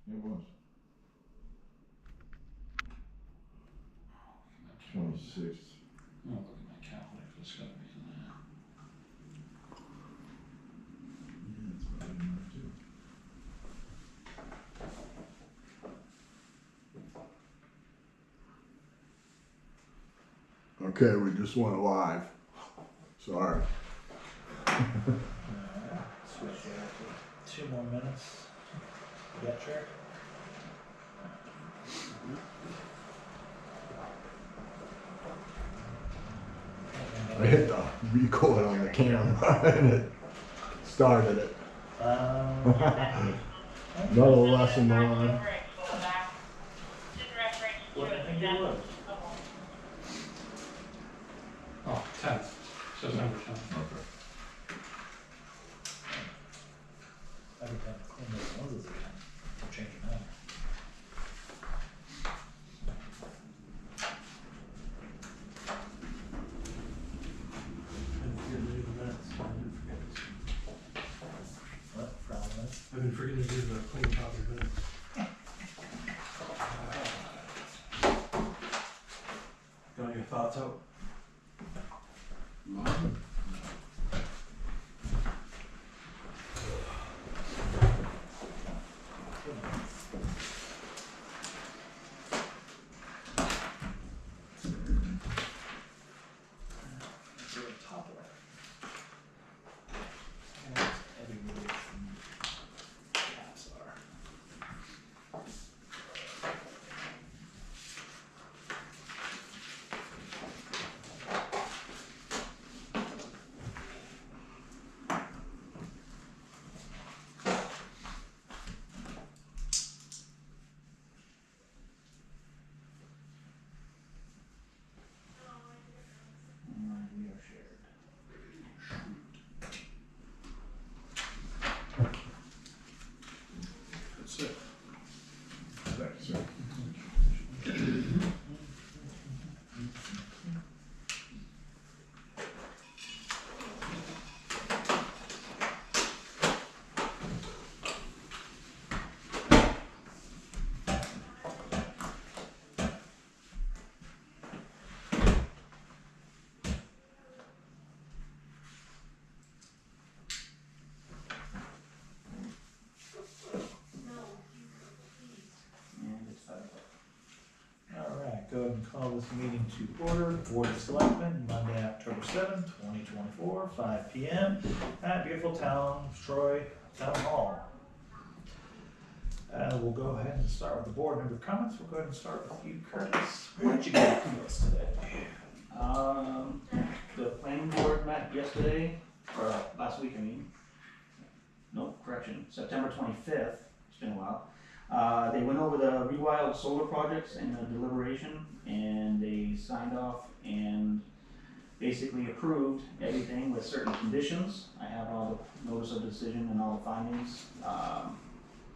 It was. 26th. I'm gonna look at my calendar, cause it's gotta be in there. Yeah, it's probably in there too. Okay, we just went live. Sorry. Switch it to 2 more minutes. Get sure. I hit the record on the camera and it started it. Another lesson learned. What did I think it was? Oh, 10th. September 10th. Okay. Every time I clean those noses again, I'm changing that. What? Problem is? I've been forgetting to do the clean copy of minutes. Got your thoughts out? We are shared. That's it. That's it. And it's 5 o'clock. Alright, go ahead and call this meeting to order. Board of Selectmen, Monday, October 7th, 2024, 5 p.m. at beautiful town of Troy Town Hall. We'll go ahead and start with the board member comments. We'll go ahead and start with you, Curtis. What did you get from us today? The planning board met yesterday, or last week, I mean. No, correction, September 25th, it's been a while. They went over the rewild solar projects in the deliberation, and they signed off and basically approved everything with certain conditions. I have all the notice of decision and all the findings.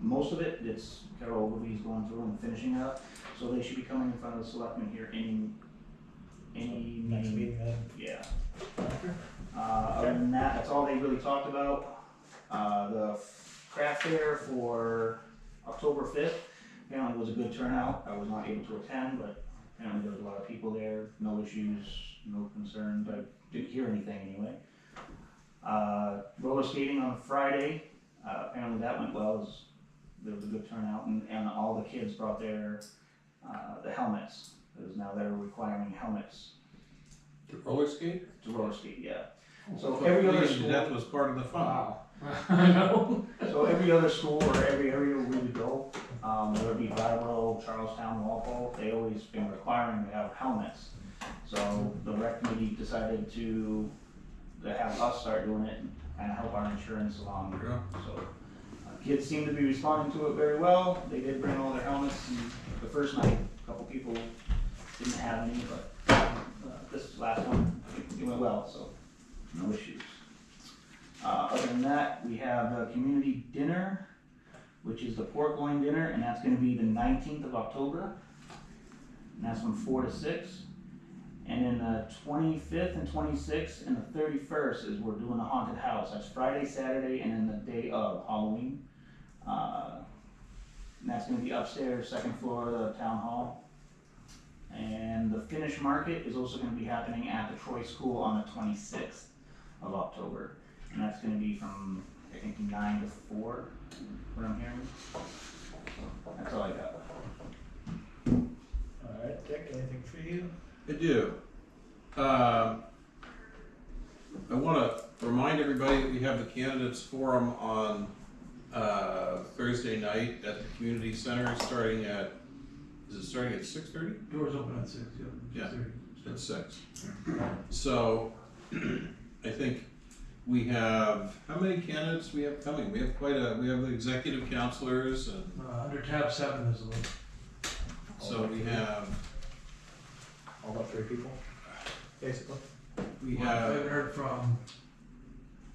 Most of it, it's Carol Ogilvy's going through and finishing it up, so they should be coming in front of the selectmen here any Next meeting then? Yeah. Other than that, that's all they really talked about. The craft fair for October 5th, apparently was a good turnout. I was not able to attend, but apparently there was a lot of people there, no issues, no concerns. I didn't hear anything anyway. Roller skating on Friday, apparently that went well. There was a good turnout, and all the kids brought their the helmets, because now they're requiring helmets To roller skate? to roller skate, yeah. So every other school- that was part of the fun. Wow. I know. So every other school or every area we would go, whether it be Brattleboro, Charlestown, Walpole, they always been requiring to have helmets. So the rec committee decided to have us start doing it and kind of help our insurance along. Yeah. So kids seem to be responding to it very well. They did bring all their helmets, and the first night, a couple people didn't have any, but this last one, it went well, so no issues. Other than that, we have a community dinner, which is the pork loin dinner, and that's gonna be the 19th of October. And that's from 4 to 6. And then the 25th and 26th and the 31st is we're doing a haunted house. That's Friday, Saturday, and then the day of Halloween. And that's it's gonna be upstairs, second floor of the town hall. And the finish market is also gonna be happening at the Troy School on the 26th of October. And that's gonna be from, I think, 9 to 4, what I'm hearing. So, that's all I got. Alright, Dick, anything for you? I do. I want to remind everybody that we have the candidates forum on Thursday night at the community center, starting at, is it starting at 6:30? Doors open at 6, yeah. Yeah. At 6. So I think we have, how many candidates we have coming? We have we have the executive counselors, and Under tab 7 is the list. so we have, All but 3 people, basically. we I have haven't heard from,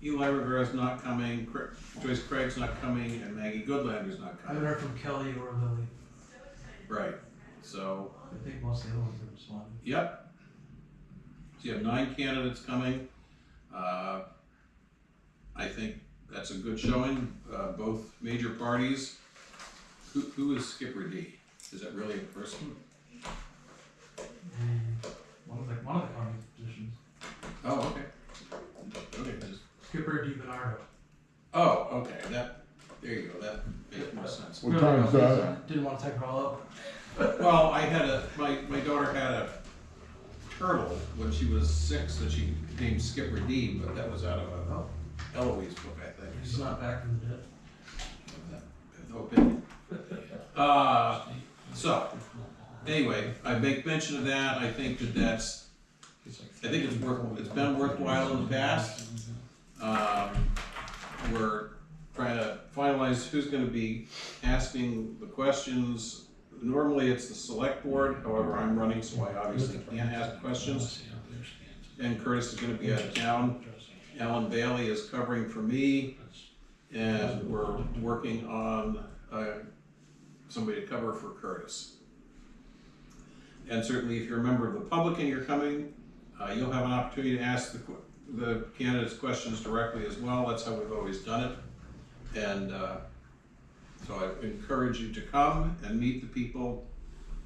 Eli Rivera's not coming, Joyce Craig's not coming, and Maggie Goodlander's not I haven't coming. heard from Kelly or Lily. Right, so, I think most of the other ones have responded. yep. So you have 9 candidates coming. I think that's a good showing, both major parties. Who is Skipper D? Is that really a person? One of the county positions. Oh, okay. Okay, just, Skipper DiBernardo. oh, okay, there you go, that makes more sense. What time is that? Didn't want to type it all up. Well, my daughter had a turtle when she was 6 that she named Skipper D, but that was out of a Oh, Eloise book, I think. he's not back from the dead. No opinion. So, anyway, I make mention of that. I think that's, I think it's been worthwhile in the past. We're trying to finalize who's gonna be asking the questions. Normally it's the select board, however, I'm running, so I obviously can't ask questions. And Curtis is gonna be out of town. Alan Bailey is covering for me, and we're working on somebody to cover for Curtis. And certainly if you're a member of the public and you're coming, you'll have an opportunity to ask the candidates questions directly as well. That's how we've always done it. And so I encourage you to come and meet the people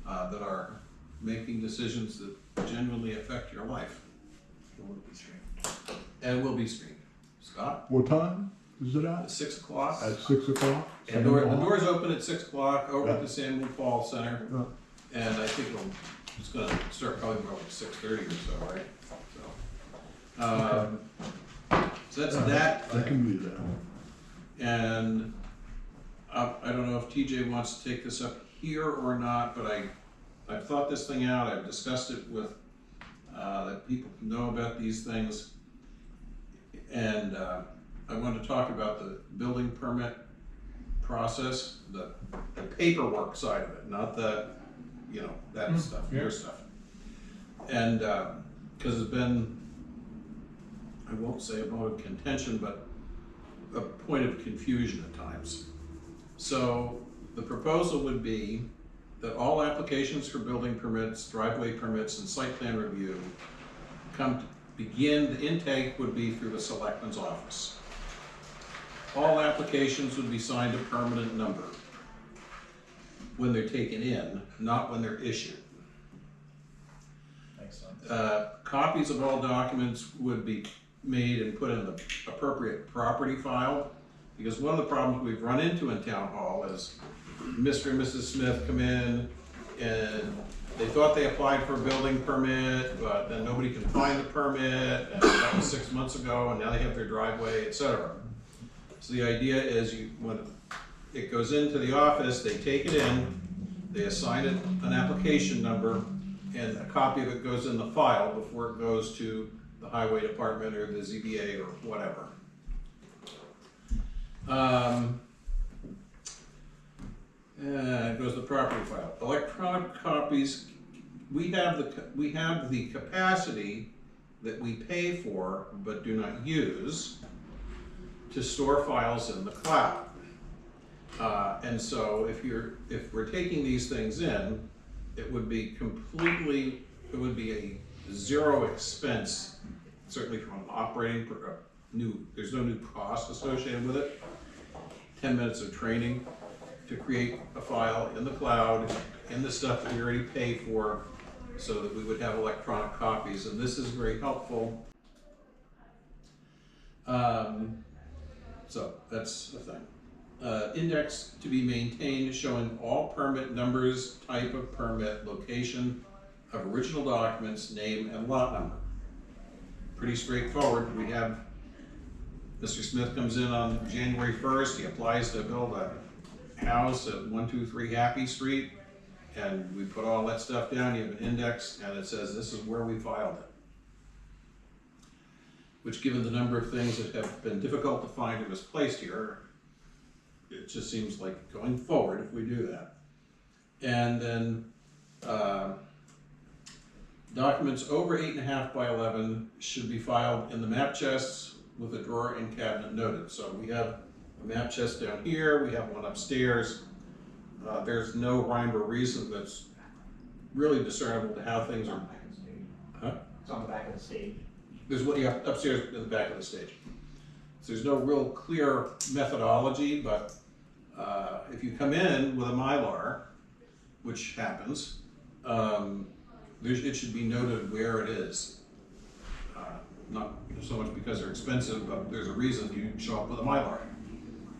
that are making decisions that genuinely affect your life. It will be streamed. And it will be streamed. Scott? What time is it At at? 6 o'clock. At 6 o'clock? The doors open at 6 o'clock over at Yeah. the Samuel Paul Center. Yeah. And I think it's gonna start probably about like 6:30 or so, right? So that's that. I can be there. And I don't know if TJ wants to take this up here or not, but I've thought this thing out. I've discussed it with, that people know about these things. And I want to talk about the building permit process, the paperwork side of it, not the, that stuff, your stuff. And, because it's been, I won't say a point of contention, but a point of confusion at times. So the proposal would be that all applications for building permits, driveway permits, and site plan review the intake would be through the selectman's office. All applications would be signed a permanent number when they're taken in, not when they're issued. Makes sense. Copies of all documents would be made and put in the appropriate property file, because one of the problems we've run into in town hall is Mr. and Mrs. Smith come in and they thought they applied for a building permit, but then nobody can find the permit, and that was 6 months ago, and now they have their driveway, etc. So the idea is when it goes into the office, they take it in, they assign it an application number, and a copy of it goes in the file before it goes to the highway department or the ZBA or whatever. It goes to the property file. Electronic copies, we have the capacity that we pay for but do not use to store files in the cloud. And so if we're taking these things in, it would be a zero expense, certainly from an operating, there's no new cost associated with it. 10 minutes of training. to create a file in the cloud, in the stuff that we already pay for, so that we would have electronic copies, and this is very helpful. So that's the thing. Index to be maintained showing all permit numbers, type of permit, location of original documents, name and lot number. Pretty straightforward. We have Mr. Smith comes in on January 1st, he applies to build a house at 123 Happy Street, and we put all that stuff down, you have an index, and it says this is where we filed it. Which, given the number of things that have been difficult to find and misplaced here, it just seems like going forward if we do that. And then documents over 8.5 by 11 should be filed in the map chests with a drawer and cabinet noted. So we have a map chest down here, we have one upstairs. There's no rhyme or reason that's really discernible to how things are. Huh? It's on the back of the stage. There's one, yeah, upstairs in the back of the stage. So there's no real clear methodology, but if you come in with a Mylar, which happens, it should be noted where it is. Not so much because they're expensive, but there's a reason you show up with a Mylar.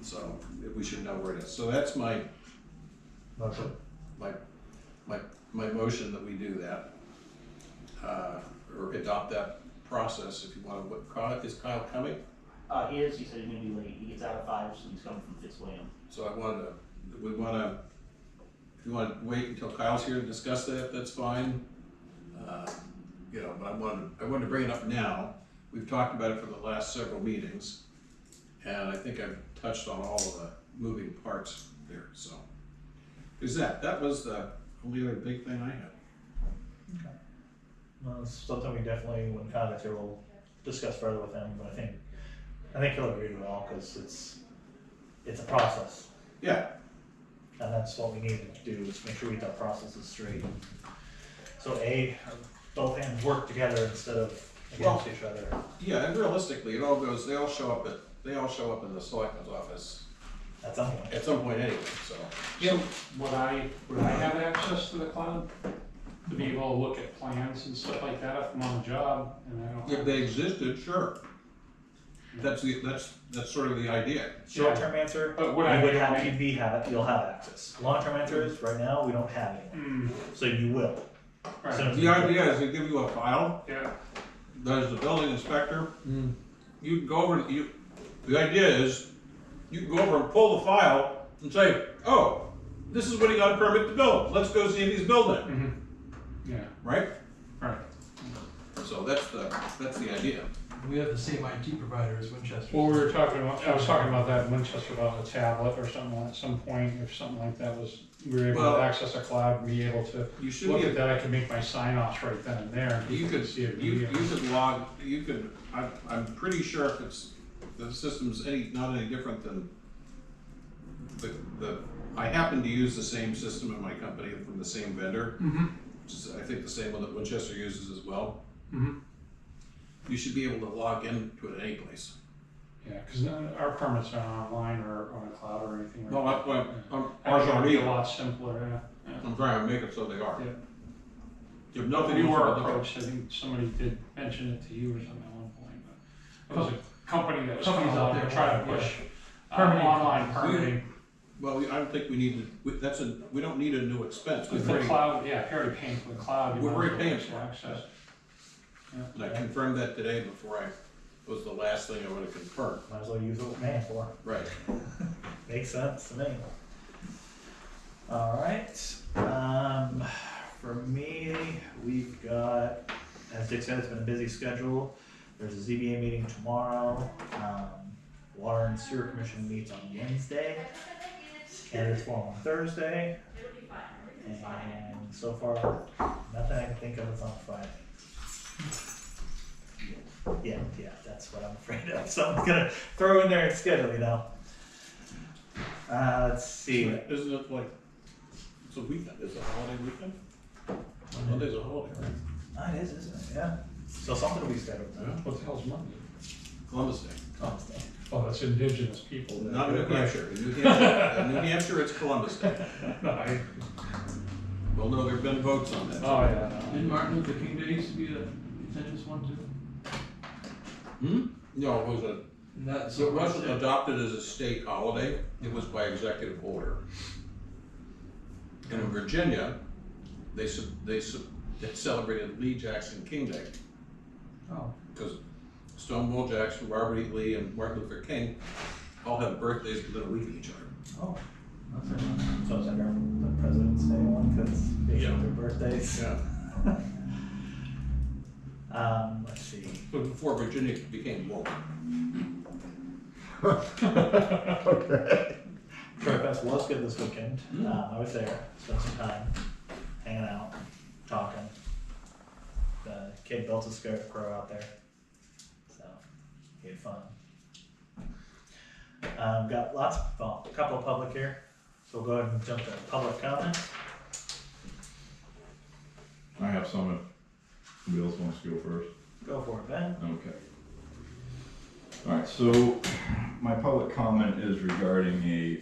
So we should know where it is. So that's my Motion. my motion that we do that, or adopt that process if you want to. Is Kyle coming? He said he's gonna be late, he gets out at 5, so he's coming from Fitzwilliam. So if you want to wait until Kyle's here to discuss that, that's fine. You know, but I wanted to bring it up now. We've talked about it for the last several meetings, and I think I've touched on all of the moving parts there, so. There's that. That was the only other big thing I had. Okay. Well, it's something we definitely, when Kyle gets here, we'll discuss further with him, but I think he'll agree with it all, because it's a process. Yeah. And that's what we need to do, is make sure we get that process straight. So both hands work together instead of against each other. Yeah, and realistically, they all show up in the selectman's office At some point. at some point anyway, so. So would I have access to the cloud to be able to look at plans and stuff like that if I'm on the job and I don't? If they existed, sure. That's sort of the idea. Short-term answer, But would I be able to- you'll have access. Long-term answer is, right now, we don't have any. So you will. Right. So- The idea is they give you a file, Yeah. there's the building inspector, you can go over, the idea is, you can go over and pull the file and say, oh, this is what he got a permit to build, let's go see if he's building, Yeah, right? right. So that's the idea. We have the same IT provider as Winchester. Well, I was talking about that in Winchester about a tablet or something at some point, if something like that was, we were able Well, to access a cloud, be able to You should look be, at that, I can make my sign-offs right then and there. and you could, see it. you could, I'm pretty sure if the system's not any different than I happen to use the same system in my company from the same vendor, which is, I think, the same one that Winchester uses as well. You should be able to log into it any place. Yeah, because our permits aren't online or on a cloud or anything like No, that. ours It's are gonna be a either. lot simpler, yeah. I'm trying to make it so they are. Yeah. You have nothing. We else were to do. approached, I think somebody did mention it to you or something at one point, but it was a company that was Companies coming out out there there trying to want, push Permitting online companies. permitting. Well, I don't think we need to, we don't need a new expense. With We've the already, cloud, yeah, if you're already paying for the cloud. you We're might as already well paying get for it. access. and I confirmed that today before was the last thing I would have confirmed. Might as well use what we're paying for. Right. Makes sense to me. Alright, for me, we've got, as Dick said, it's been a busy schedule. There's a ZBA meeting tomorrow. Water and Sewer Commission meets on Wednesday. Candidates forum on Thursday. And so far, nothing I can think of is on Friday. Yeah, that's what I'm afraid of. Someone's gonna throw in their schedule, you know. Let's see. Isn't it like, it's a weekend, it's a holiday weekend? Monday's a holiday, right? Ah, it is, isn't it? Yeah. So something will be scheduled then. What the hell's Monday? Columbus Day. Oh, Oh, that's indigenous people. Not in New Hampshire. In New Hampshire, it's Columbus Day. No, Well, no, there've been votes on that. oh, yeah. Didn't Martin Luther King Day used to be a contentious one too? No, it was And that, it wasn't adopted as a state holiday, it was by executive order. And in Virginia, they celebrated Lee Jackson King Day, Oh, because Stonewall Jackson, Robert E. Lee, and Martin Luther King all had birthdays within a week of each other. oh, that's it. So it's like the President's Day one, because they Yeah. show their birthdays. Yeah. Let's see. But before Virginia became woke. Okay. Troy Fest was good this weekend. I was there, spent some time hanging out, talking. The kid built a scarecrow out there, so he had fun. Got a couple of public here, so we'll go ahead and jump to public comments. I have some if somebody else wants to go first. Go for it, Ben. Okay. Alright, so my public comment is regarding a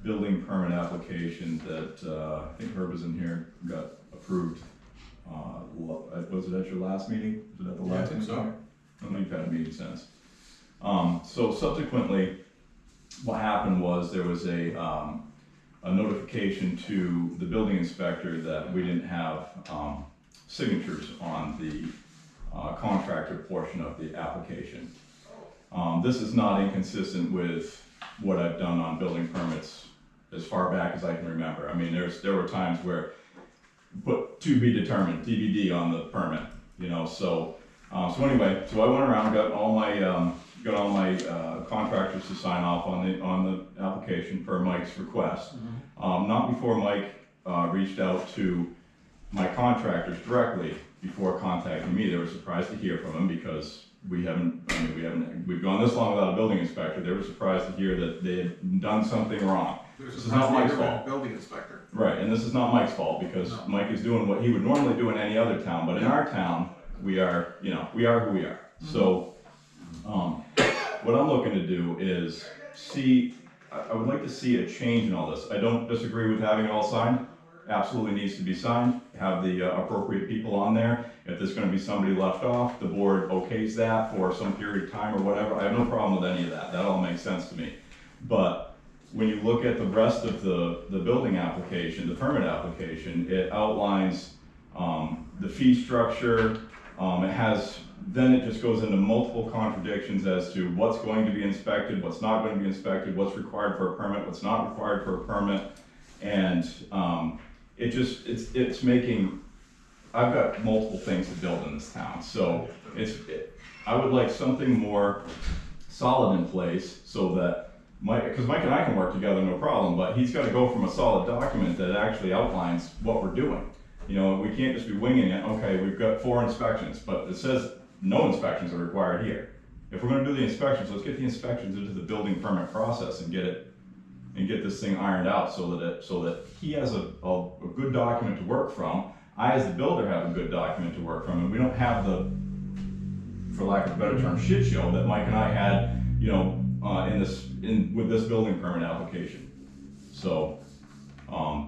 building permit application that I think Herb was in here, got approved. Was it at your last meeting? Was it at the Yeah, I last think meeting? so. I don't think you've had a meeting since. So subsequently, what happened was there was a notification to the building inspector that we didn't have signatures on the contractor portion of the application. This is not inconsistent with what I've done on building permits as far back as I can remember. I mean, there were times where put to be determined, TBD on the permit, you know, so anyway, so I went around, got all my contractors to sign off on the application per Mike's request. Not before Mike reached out to my contractors directly before contacting me. They were surprised to hear from him because we've gone this long without a building inspector. They were surprised to hear that they had done something wrong. This is not Mike's fault. Building inspector. Right, and this is not Mike's fault because Mike is doing what he would normally do in any other town, but in our town, we are who we are. So, what I'm looking to do is I would like to see a change in all this. I don't disagree with having it all signed. Absolutely needs to be signed, have the appropriate people on there. If there's gonna be somebody left off, the board okays that for some period of time or whatever. I have no problem with any of that. That all makes sense to me. But when you look at the rest of the building application, the permit application, it outlines the fee structure. Then it just goes into multiple contradictions as to what's going to be inspected, what's not going to be inspected, what's required for a permit, what's not required for a permit. And it's making, I've got multiple things to build in this town. So I would like something more solid in place so that because Mike and I can work together, no problem, but he's got to go from a solid document that actually outlines what we're doing. You know, we can't just be winging it. Okay, we've got 4 inspections, but it says no inspections are required here. If we're going to do the inspections, let's get the inspections into the building permit process and get this thing ironed out so that he has a good document to work from. I, as the builder, have a good document to work from, and we don't have the, for lack of a better term, shit show that Mike and I had, you know, with this building permit application. So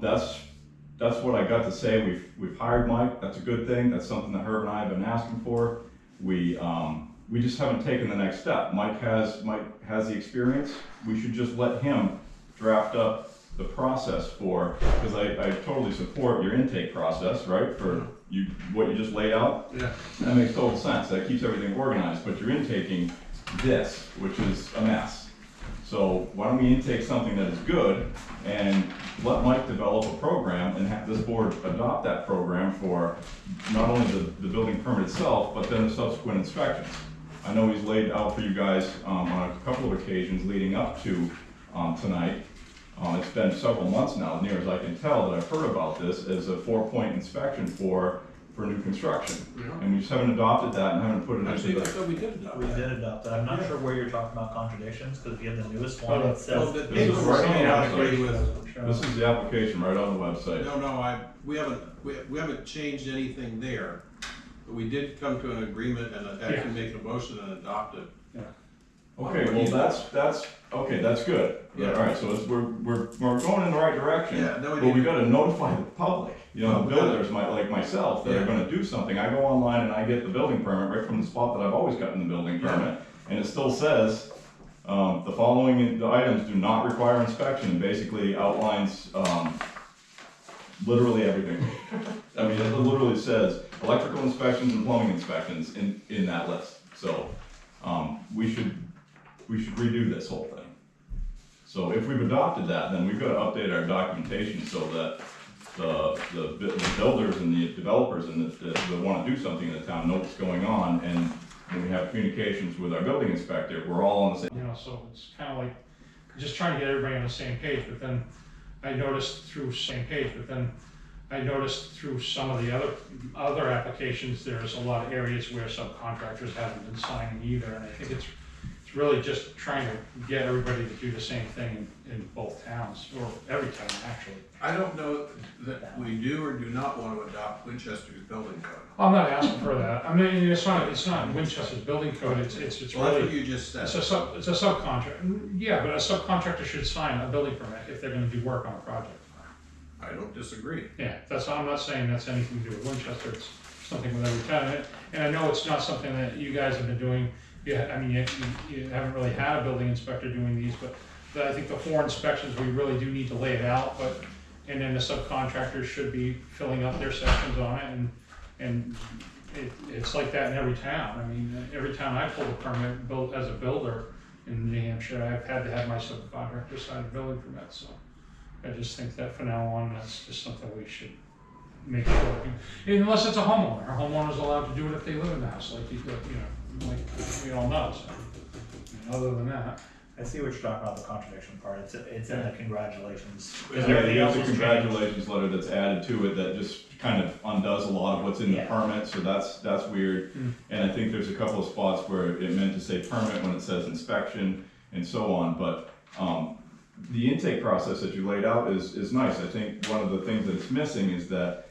that's what I got to say. We've hired Mike. That's a good thing. That's something that Herb and I have been asking for. We just haven't taken the next step. Mike has the experience. We should just let him draft up the process because I totally support your intake process, right? For what you just laid out. Yeah. That makes total sense. That keeps everything organized. But you're intaking this, which is a mess. So why don't we intake something that is good and let Mike develop a program and have this board adopt that program for not only the building permit itself, but then the subsequent inspections. I know he's laid out for you guys on a couple of occasions leading up to tonight. It's been several months now, near as I can tell, that I've heard about this as a 4-point inspection for new construction. Yeah. And we just haven't adopted that and haven't put it Actually, into I the... thought we did adopt We that. did adopt that. I'm not sure where you're talking about contradictions, because if you have the newest one, it says. Well, This this is is right right on the I application. agree with. This is the application right on the website. No, we haven't changed anything there, but we did come to an agreement and actually make a motion and adopt it. Yeah. Okay, well, okay, that's good. Yeah. All right, so we're going in the right direction. Yeah, no, we But we need- gotta notify the public, you know, Well, the we gotta- builders, like myself, that Yeah. are gonna do something. I go online and I get the building permit right from the spot that I've always gotten the building Yeah. permit. And it still says, the following, the items do not require inspection, and basically outlines, literally everything. I mean, it literally says electrical inspections and plumbing inspections in that list. So, we should redo this whole thing. So if we've adopted that, then we've got to update our documentation so that the builders and the developers and that want to do something in the town know what's going on, and when we have communications with our building inspector, we're all on the same. You know, so it's kind of like just trying to get everybody on the same page, but then I noticed through some of the other applications, there's a lot of areas where subcontractors haven't been signing either, and I think it's really just trying to get everybody to do the same thing in both towns, or every town, actually. I don't know that we do or do not want to adopt Winchester's building code. I'm not asking for that. I mean, it's not Winchester's building code, it's Well, that's really, what you just said. it's a subcontract. Yeah, but a subcontractor should sign a building permit if they're gonna do work on a project. I don't disagree. Yeah, I'm not saying that's anything to do with Winchester, it's something with every town. And I know it's not something that you guys have been doing. Yeah, I mean, you haven't really had a building inspector doing these, but I think the 4 inspections, we really do need to lay it out, and then the subcontractors should be filling up their sections on it, and it's like that in every town. I mean, every town I pulled a permit, built as a builder in New Hampshire, I've had to have my subcontractor sign a building permit, so I just think that from now on, that's just something we should make sure. Unless it's a homeowner's allowed to do it if they live in the house, like like we all know, so, other than that. I see what you're talking about, the contradiction part, it's in the congratulations. Yeah, there's a congratulations letter that's added to it that just kind of undoes a lot of what's in the Yeah. permit, so that's weird. And I think there's a couple of spots where it meant to say permit when it says inspection and so on, but, the intake process that you laid out is nice. I think one of the things that it's missing is that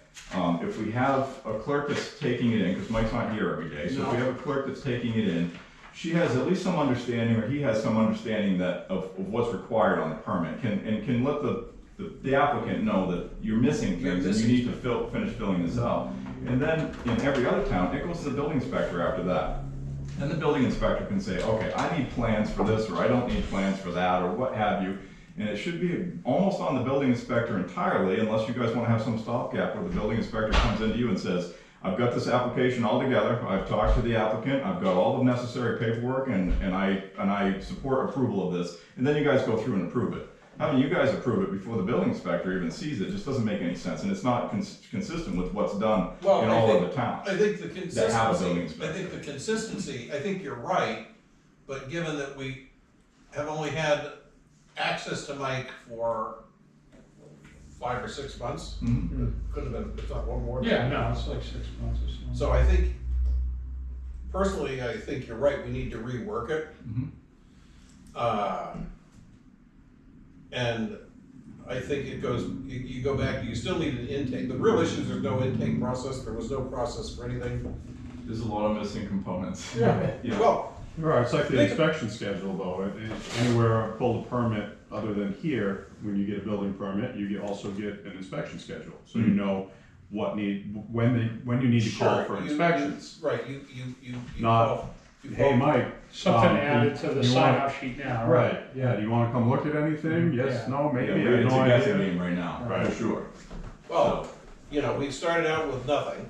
if we have a clerk that's taking it in, because Mike's not here every day, so if we have a clerk that's taking it in, she has at least some understanding, or he has some understanding of what's required on the permit, can let the applicant know that you're missing things and you need to finish filling this out. And then in every other town, it goes to the building inspector after that. Then the building inspector can say, okay, I need plans for this, or I don't need plans for that, or what have you. And it should be almost on the building inspector entirely, unless you guys want to have some stopgap where the building inspector comes into you and says, I've got this application all together, I've talked to the applicant, I've got all the necessary paperwork, and I support approval of this, and then you guys go through and approve it. Having you guys approve it before the building inspector even sees it just doesn't make any sense, and it's not consistent with what's done in all of the towns. I think the that have a building consistency, inspector. I think you're right, but given that we have only had access to Mike for 5 or 6 months, Mhm. could have been, if not one more. Yeah, no, it's like 6 months or so. So I think, personally, I think you're right, we need to rework it. Mhm. And I think it goes, you go back, you still need an intake. The real issue is there's no intake process, there was no process for anything. There's a lot of missing components. Yeah. Yeah. Well, Right, it's like the Think- inspection schedule though, anywhere I pull a permit other than here, when you get a building permit, also get an inspection schedule. So you know when you need to call for inspections. Right, you Not, call- you Hey, call- Mike. Something um, added to the you sign-off sheet now, right? Right, yeah, do you wanna come look at anything? Yes, Yeah. no, maybe, Yeah, I have it's no a guessing idea. game right now, Right. for sure. Well, you know, we started out with nothing,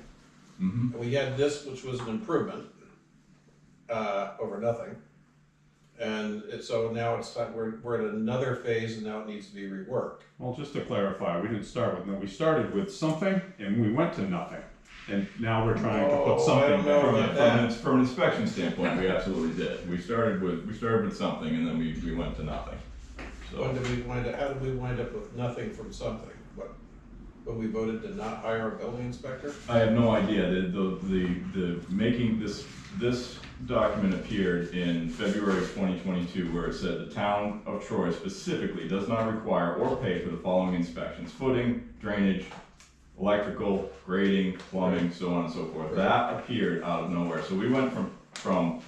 Mhm. and we had this, which was an improvement, over nothing. And so now it's time, we're at another phase, and now it needs to be reworked. Well, just to clarify, we didn't start with, no, we started with something and we went to nothing. And now we're trying to Oh, put I something don't know back. about From an inspection standpoint, we absolutely did. We started with something, and then we went to nothing. When So, did we wind up, how did we wind up with nothing from something? What, when we voted to not hire a building inspector? I have no idea, the making this document appeared in February of 2022, where it said the town of Troy specifically does not require or pay for the following inspections: footing, drainage, electrical, grading, plumbing, so on and so forth. That appeared out of nowhere, so we went from from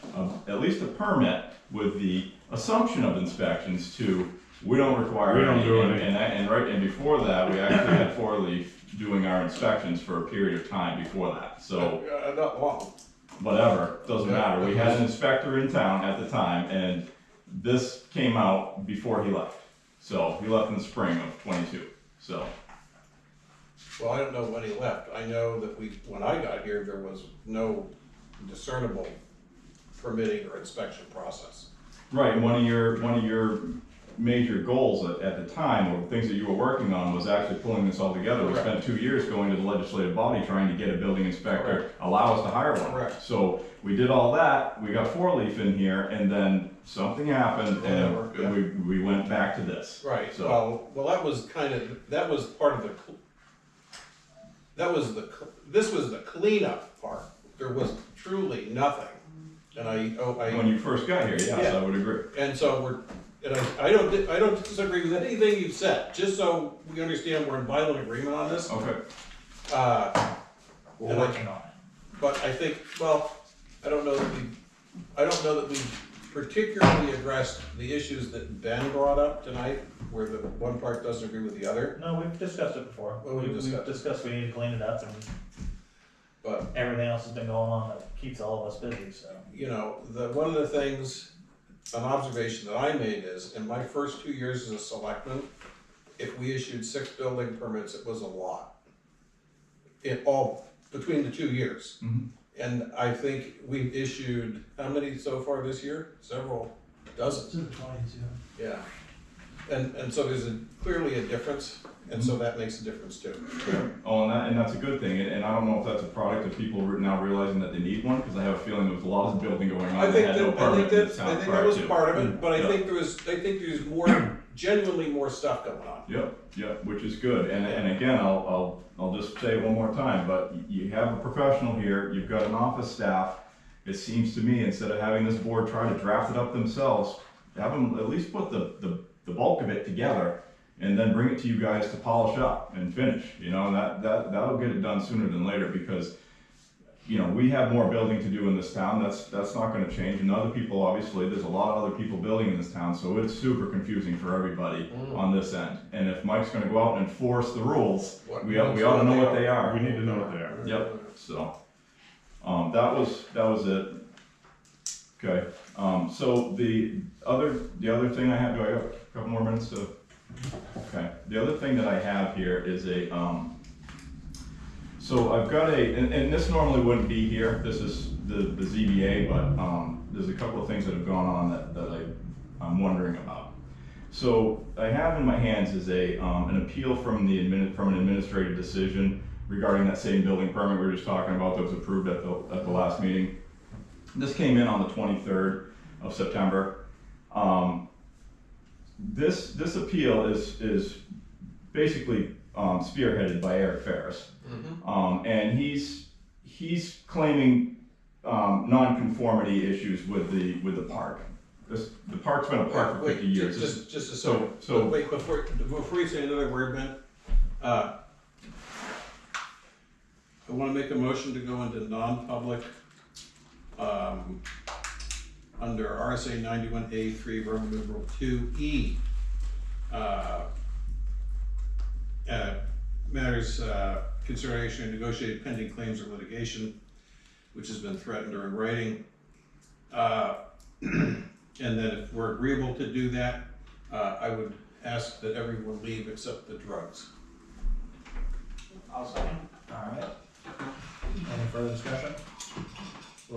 at least a permit with the assumption of inspections to, we don't require We don't any. do anything. And before that, we actually had Four Leaf doing our inspections for a period of time before that, so. Not long. Whatever, doesn't matter. We had an inspector in town at the time, and this came out before he left. So, he left in the spring of '22, so. Well, I don't know when he left. I know that when I got here, there was no discernible permitting or inspection process. Right, and one of your major goals at the time, or things that you were working on, was actually pulling this all together. We spent 2 years going to the legislative body trying to get a building inspector, allow us to hire one. Correct. So, we did all that, we got Four Leaf in here, and then something happened, and we went back to this. Right, So. well, that was part of this was the cleanup part. There was truly nothing. And When you first got here, yes, Yeah. I would agree. and so I don't disagree with anything you've said, just so we understand we're in violent agreement on this. Okay. We're And working on it. But I think, well, I don't know that we particularly addressed the issues that Ben brought up tonight, where the one part doesn't agree with the other. No, we've discussed it before. Well, we've We've discussed we need to clean it up, and But, everything else has been going on that keeps all of us busy, so. you know, one of the things, an observation that I made is, in my first 2 years as a selectman, if we issued 6 building permits, it was a lot. Between the 2 years. Mhm. And I think we've issued, how many so far this year? Several dozens. It's in the 20s, yeah. Yeah. And so there's clearly a difference, and so that makes a difference too. Oh, and that's a good thing, and I don't know if that's a product of people now realizing that they need one, because I have a feeling there was a lot of building going on. I think that had no that permits was part of it, but I Yeah. think there's genuinely more stuff going on. Yep, which is good, and again, I'll just say it one more time, but you have a professional here, you've got an office staff. It seems to me, instead of having this board try to draft it up themselves, have them at least put the bulk of it together, and then bring it to you guys to polish up and finish, you know, and that'll get it done sooner than later, because, you know, we have more building to do in this town, that's not gonna change, and other people, obviously, there's a lot of other people building in this town, so it's super confusing for everybody on this end. And if Mike's gonna go out and enforce the rules, we ought to know what they are. We need to know what they are. Yep, so, that was it. Okay, so the other thing I have, do I have a couple more minutes to? Okay, the other thing that I have here is so I've got and this normally wouldn't be here, this is the ZBA, but, there's a couple of things that have gone on that I'm wondering about. So I have in my hands is an appeal from an administrative decision regarding that same building permit we were just talking about that was approved at the last meeting. This came in on the 23rd of September. This appeal is basically spearheaded by Eric Ferris, and he's claiming non-conformity issues with the park. The park's been a park for 50 years. Just a second. So wait, before you say another word, Ben, I want to make a motion to go into non-public under RSA 91A3, Roman numeral 2E. Matters consideration and negotiated pending claims or litigation, which has been threatened or in writing. And then if we're agreeable to do that, I would ask that everyone leave except the drugs. I'll second. Alright. Any further discussion?